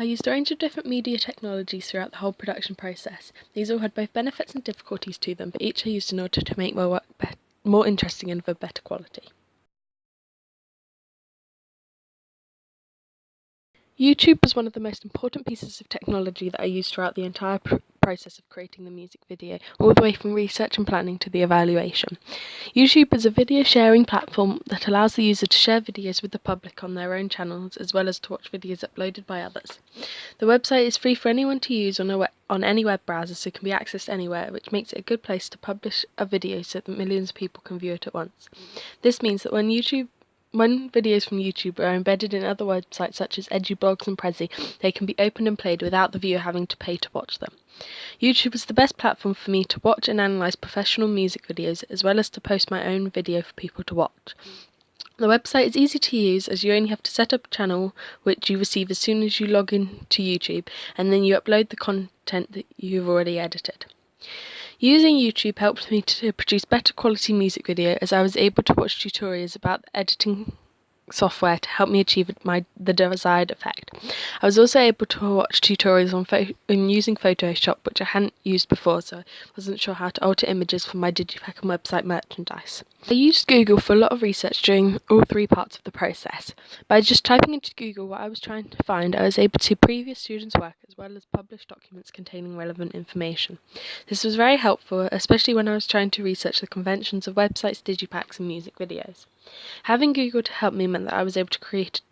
I used a range of different media technologies throughout the whole production process. These all had both benefits and difficulties to them, but each I used in order to make my work more interesting and of a better quality. YouTube was one of the most important pieces of technology that I used throughout the entire process of creating the music video, all the way from research and planning to the evaluation. YouTube is a video sharing platform that allows the user to share videos with the public on their own channels, as well as to watch videos uploaded by others. The website is free for anyone to use on any web browser, so it can be accessed anywhere, which makes it a good place to publish a video so that millions of people can view it at once. This means that when videos from YouTube are embedded in other websites such as EduBlogs and Prezi, they can be opened and played without the viewer having to pay to watch them. YouTube is the best platform for me to watch and analyse professional music videos, as well as to post my own video for people to watch. The website is easy to use, as you only have to set up a channel which you receive as soon as you log in to YouTube, and then you upload the content that you've already edited. Using YouTube helped me to produce better quality music video, as I was able to watch tutorials about the editing software to help me achieve the desired effect. I was also able to watch tutorials on using Photoshop, which I hadn't used before, so I wasn't sure how to alter images for my Digipack and website merchandise. I used Google for a lot of research during all three parts of the process. By just typing into Google what I was trying to find, I was able to see previous students' work as well as published documents containing relevant information. This was very helpful, especially when I was trying to research the conventions of websites, digipacks and music videos. Having Google to help me meant that I was able to create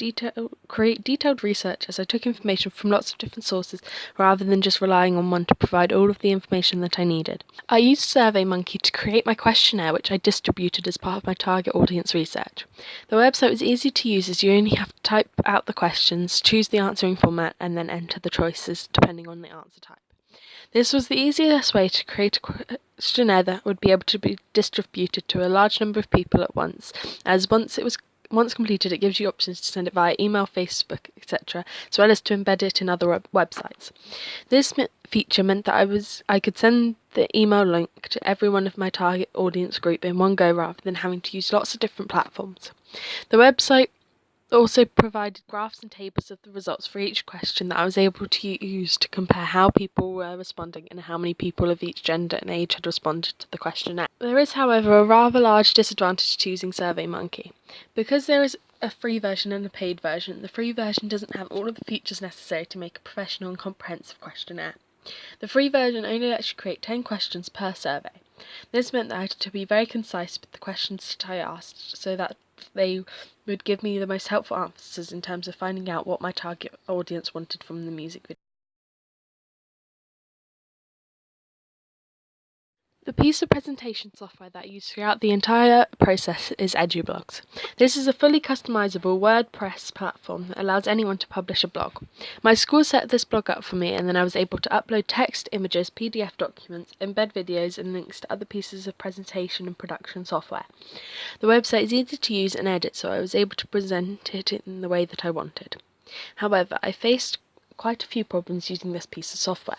detailed research, as I took information from lots of different sources rather than just relying on one to provide all of the information that I needed. I used SurveyMonkey to create my questionnaire, which I distributed as part of my target audience research. The website was easy to use, as you only have to type out the questions, choose the answering format, and then enter the choices depending on the answer type. This was the easiest way to create a questionnaire that would be able to be distributed to a large number of people at once, as once completed, it gives you options to send it via email, Facebook, etc., as well as to embed it in other websites. This feature meant that I could send the email link to every one of my target audience group in one go rather than having to use lots of different platforms. The website also provided graphs and tables of the results for each question that I was able to use to compare how people were responding and how many people of each gender and age had responded to the questionnaire. There is, however, a rather large disadvantage to using SurveyMonkey. Because there is a free version and a paid version, the free version doesn't have all of the features necessary to make a professional and comprehensive questionnaire. The free version only lets you create 10 questions per survey. This meant that I had to be very concise with the questions that I asked, so that they would give me the most helpful answers in terms of finding out what my target audience wanted from the music video. The piece of presentation software that I use throughout the entire process is EduBlogs. This is a fully customizable WordPress platform that allows anyone to publish a blog. My school set this blog up for me, and then I was able to upload text, images, PDF documents, embed videos and links to other pieces of presentation and production software. The website is easy to use and edit, so I was able to present it in the way that I wanted. However, I faced quite a few problems using this piece of software.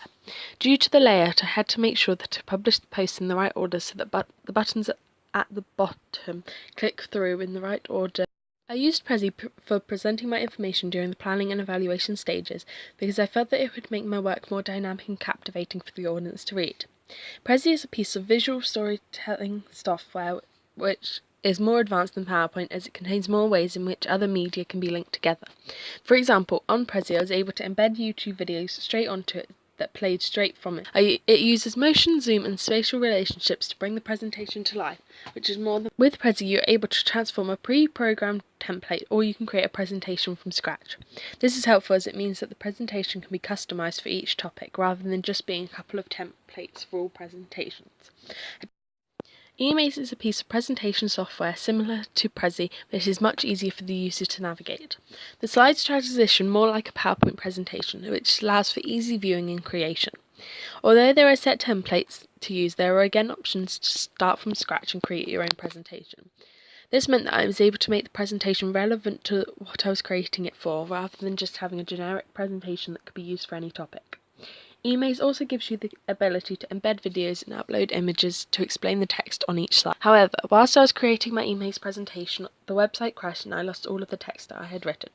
Due to the layout, I had to make sure that I published the posts in the right order so that the buttons at the bottom click through in the right order. I used Prezi for presenting my information during the planning and evaluation stages because I felt that it would make my work more dynamic and captivating for the audience to read. Prezi is a piece of visual storytelling software which is more advanced than PowerPoint, as it contains more ways in which other media can be linked together. For example, on Prezi I was able to embed YouTube videos straight onto it that played straight from it. It uses motion, zoom and spatial relationships to bring the presentation to life, which is more than... With Prezi you're able to transform a pre-programmed template, or you can create a presentation from scratch. This is helpful as it means that the presentation can be customised for each topic, rather than just being a couple of templates for all presentations. Emaze is a piece of presentation software similar to Prezi, but it is much easier for the user to navigate. The slides transition more like a PowerPoint presentation, which allows for easy viewing and creation. Although there are set templates to use, there are again options to start from scratch and create your own presentation. This meant that I was able to make the presentation relevant to what I was creating it for, rather than just having a generic presentation that could be used for any topic. Emaze also gives you the ability to embed videos and upload images to explain the text on each slide. However, whilst I was creating my Emaze presentation, the website crashed and I lost all of the text that I had written.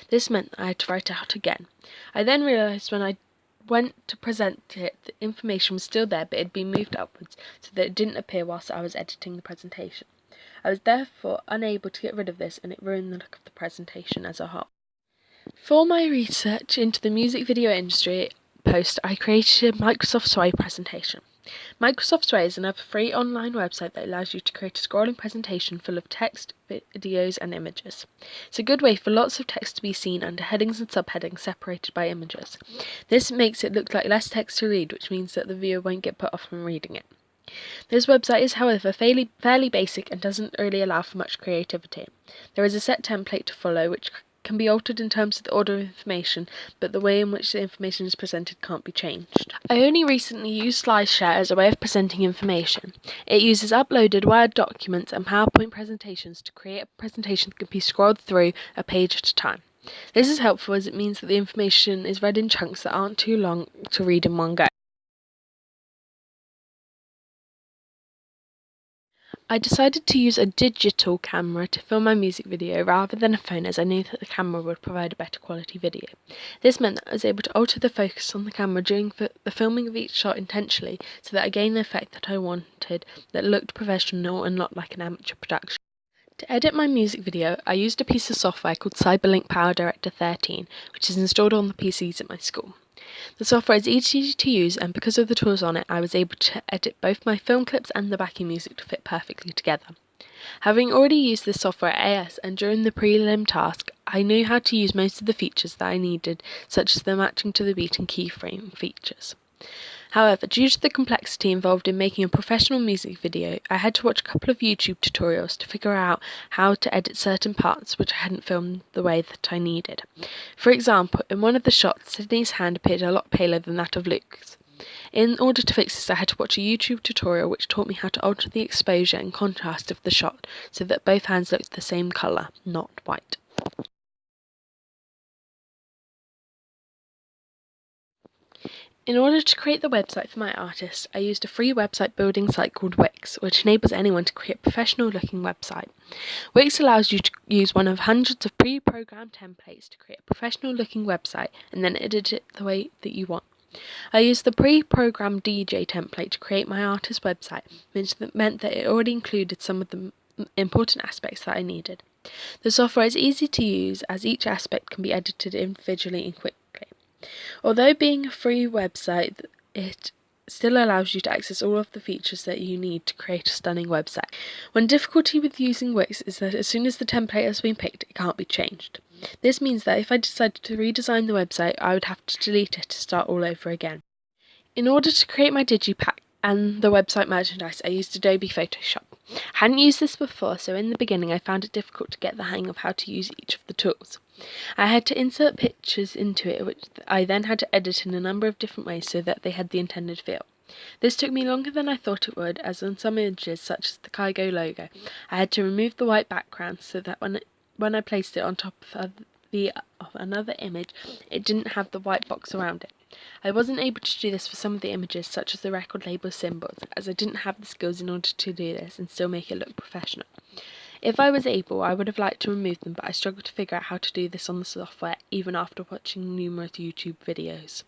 This meant I had to write it out again. I then realised when I went to present it, the information was still there, but it had been moved upwards so that it didn't appear whilst I was editing the presentation. I was therefore unable to get rid of this, and it ruined the look of the presentation as a whole. For my research into the music video industry post, I created a Microsoft Sway presentation. Microsoft Sway is another free online website that allows you to create a scrolling presentation full of text, videos and images. It's a good way for lots of text to be seen under headings and subheadings separated by images. This makes it look like less text to read, which means that the viewer won't get put off from reading it. This website is, however, fairly basic and doesn't really allow for much creativity. There is a set template to follow, which can be altered in terms of the order of information, but the way in which the information is presented can't be changed. I only recently used SlideShare as a way of presenting information. It uses uploaded Word documents and PowerPoint presentations to create a presentation that can be scrolled through a page at a time. This is helpful as it means that the information is read in chunks that aren't too long to read in one go. I decided to use a digital camera to film my music video rather than a phone, as I knew that the camera would provide a better quality video. This meant that I was able to alter the focus on the camera during the filming of each shot intentionally, so that I gained the effect that I wanted, that looked professional and not like an amateur production. To edit my music video, I used a piece of software called Cyberlink Power Director 13, which is installed on the PCs at my school. The software is easy to use, and because of the tools on it, I was able to edit both my film clips and the backing music to fit perfectly together. Having already used this software at AS and during the prelim task, I knew how to use most of the features that I needed, such as the matching to the beat and keyframe features. However, due to the complexity involved in making a professional music video, I had to watch a couple of YouTube tutorials to figure out how to edit certain parts which I hadn't filmed the way that I needed. For example, in one of the shots, Sydney's hand appeared a lot paler than that of Luke's. In order to fix this, I had to watch a YouTube tutorial which taught me how to alter the exposure and contrast of the shot so that both hands looked the same colour, not white. In order to create the website for my artist, I used a free website building site called Wix, which enables anyone to create a professional-looking website. Wix allows you to use one of hundreds of pre-programmed templates to create a professional-looking website and then edit it the way that you want. I used the pre-programmed DJ template to create my artist website, which meant that it already included some of the important aspects that I needed. The software is easy to use as each aspect can be edited individually and quickly. Although being a free website, it still allows you to access all of the features that you need to create a stunning website. One difficulty with using Wix is that as soon as the template has been picked, it can't be changed. This means that if I decided to redesign the website, I would have to delete it to start all over again. In order to create my digipack and the website merchandise, I used Adobe Photoshop. I hadn't used this before, so in the beginning I found it difficult to get the hang of how to use each of the tools. I had to insert pictures into it, which I then had to edit in a number of different ways so that they had the intended feel. This took me longer than I thought it would, as on some images, such as the Kygo logo, I had to remove the white background so that when I placed it on top of another image, it didn't have the white box around it. I wasn't able to do this for some of the images, such as the record label symbols, as I didn't have the skills in order to do this and still make it look professional. If I was able, I would have liked to remove them, but I struggled to figure out how to do this on the software, even after watching numerous YouTube videos.